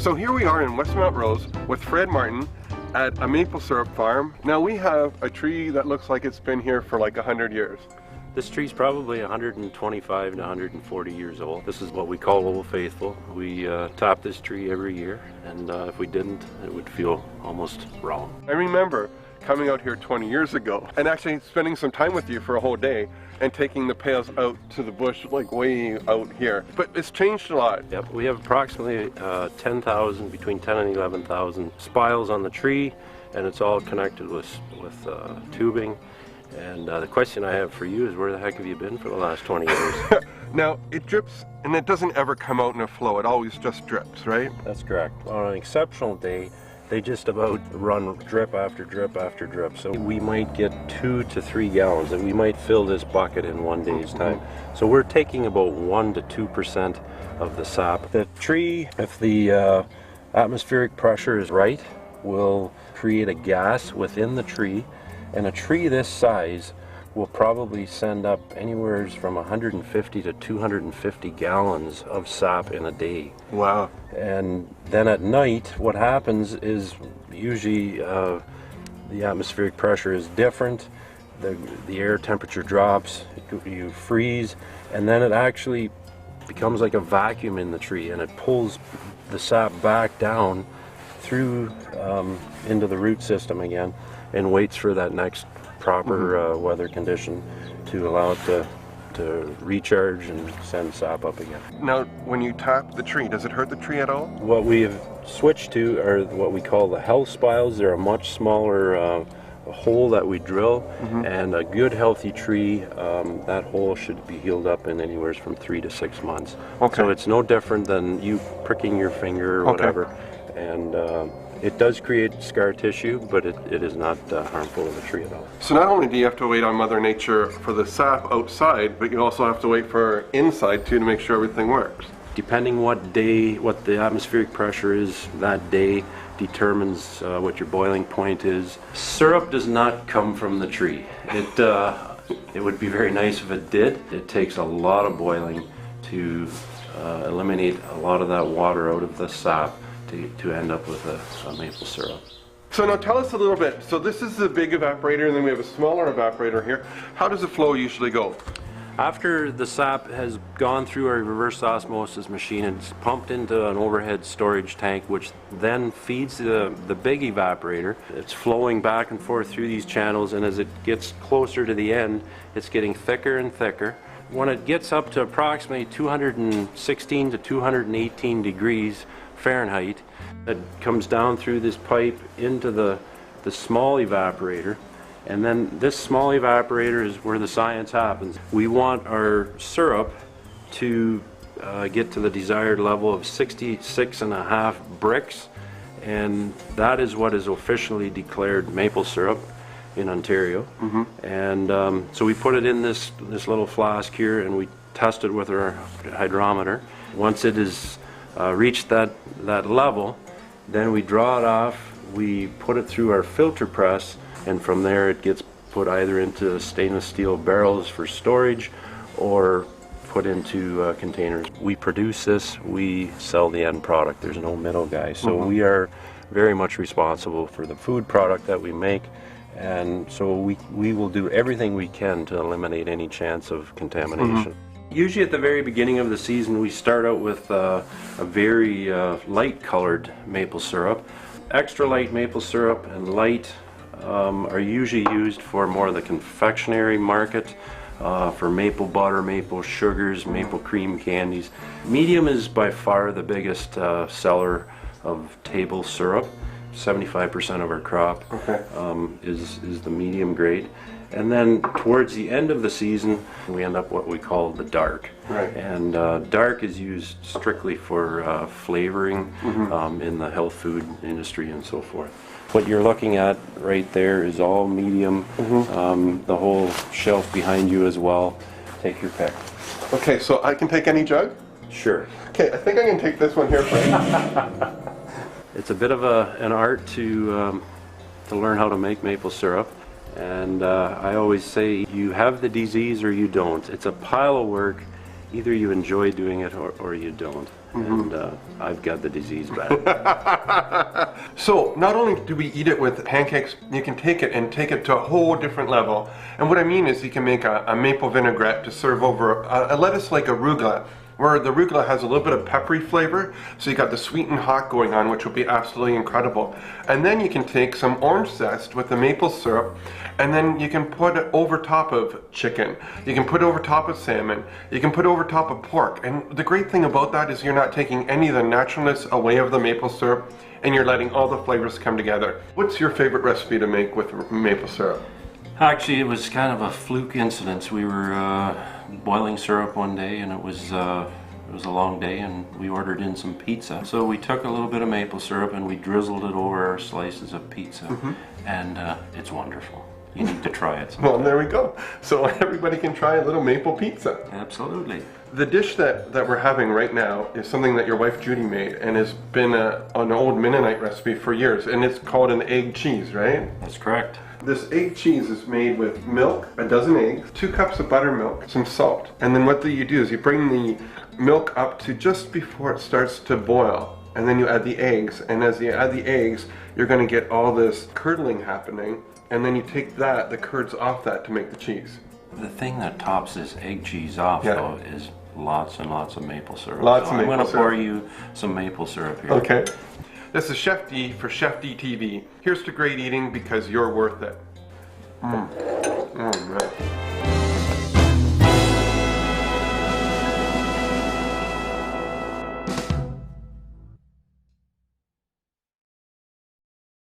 So here we are in West Montrose with Fred Martin at a maple syrup farm. Now we have a tree that looks like it's been here for like 100 years. This tree's probably 125 to 140 years old. This is what we call Old Faithful. We top this tree every year, and if we didn't, it would feel almost wrong. I remember coming out here 20 years ago and actually spending some time with you for a whole day and taking the pails out to the bush, like way out here. But it's changed a lot. Yep, we have approximately 10,000, between 10 and 11,000 spiles on the tree, and it's all connected with tubing. And the question I have for you is, where the heck have you been for the last 20 years? Now, it drips, and it doesn't ever come out in a flow. It always just drips, right? That's correct. On an exceptional day, they just about run drip after drip after drip. So we might get 2 to 3 gallons, and we might fill this bucket in one day's time. So we're taking about 1 to 2% of the sap. The tree, if the atmospheric pressure is right, will create a gas within the tree. And a tree this size will probably send up anywhere from 150 to 250 gallons of sap in a day. Wow. And then at night, what happens is usually the atmospheric pressure is different, the air temperature drops, you freeze, and then it actually becomes like a vacuum in the tree, and it pulls the sap back down through into the root system again, and waits for that next proper weather condition to allow it to recharge and send sap up again. Now, when you tap the tree, does it hurt the tree at all? What we have switched to are what we call the health spiles. They're a much smaller hole that we drill, and a good healthy tree, that hole should be healed up in anywhere from 3 to 6 months. Okay. So it's no different than you pricking your finger or whatever. And it does create scar tissue, but it is not harmful to the tree at all. So not only do you have to wait on Mother Nature for the sap outside, but you also have to wait for inside too to make sure everything works. Depending what day, what the atmospheric pressure is that day, determines what your boiling point is. Syrup does not come from the tree. It would be very nice if it did. It takes a lot of boiling to eliminate a lot of that water out of the sap to end up with a maple syrup. So now tell us a little bit. So this is the big evaporator, and then we have a smaller evaporator here. How does the flow usually go? After the sap has gone through our reverse osmosis machine, it's pumped into an overhead storage tank, which then feeds the big evaporator. It's flowing back and forth through these channels, and as it gets closer to the end, it's getting thicker and thicker. When it gets up to approximately 216 to 218 degrees Fahrenheit, it comes down through this pipe into the small evaporator. And then this small evaporator is where the science happens. We want our syrup to get to the desired level of 66.5 bricks, and that is what is officially declared maple syrup in Ontario. And so we put it in this little flask here, and we test it with our hydrometer. Once it is reached that level, then we draw it off, we put it through our filter press, and from there it gets put either into stainless steel barrels for storage or put into containers. We produce this, we sell the end product. There's no middle guy. So we are very much responsible for the food product that we make, and so we will do everything we can to eliminate any chance of contamination. Usually at the very beginning of the season, we start out with a very light colored maple syrup. Extra light maple syrup and light are usually used for more of the confectionery market, for maple butter, maple sugars, maple cream candies. Medium is by far the biggest seller of table syrup. 75% of our crop is the medium grade. And then towards the end of the season, we end up what we call the dark. And dark is used strictly for flavoring in the health food industry and so forth. What you're looking at right there is all medium. The whole shelf behind you as well. Take your pick. Okay, so I can take any jug? Sure. Okay, I think I can take this one here first. It's a bit of an art to learn how to make maple syrup. And I always say, you have the disease or you don't. It's a pile of work. Either you enjoy doing it or you don't. and I've got the disease bad. So not only do we eat it with pancakes, you can take it to a whole different level. And what I mean is you can make a maple vinaigrette to serve over a lettuce like arugula, where the arugula has a little bit of peppery flavor, so you got the sweet and hot going on, which will be absolutely incredible. And then you can take some orange zest with the maple syrup, and then you can put it over top of chicken. You can put it over top of salmon. You can put it over top of pork. And the great thing about that is you're not taking any of the naturalness away of the maple syrup, and you're letting all the flavors come together. What's your favorite recipe to make with maple syrup? Actually, it was kind of a fluke incident. We were boiling syrup one day, and it was a long day, and we ordered in some pizza. So we took a little bit of maple syrup and we drizzled it over our slices of pizza, and it's wonderful. You need to try it sometime. Well, there we go. So everybody can try a little maple pizza. Absolutely. The dish that we're having right now is something that your wife Judy made, and has been an old Mennonite recipe for years, and it's called an egg cheese, right? That's correct. This egg cheese is made with milk, a dozen eggs, 2 cups of buttermilk, some salt. And then what you do is you bring the milk up to just before it starts to boil, and then you add the eggs. And as you add the eggs, you're going to get all this curdling happening, and then you take the curds off that to make the cheese. The thing that tops this egg cheese off, though, is lots and lots of maple syrup. Lots of maple I'm going to syrup. pour you some maple syrup here. Okay. This is Chef D for ChefDtv. Here's to great eating, because you're worth it. Man.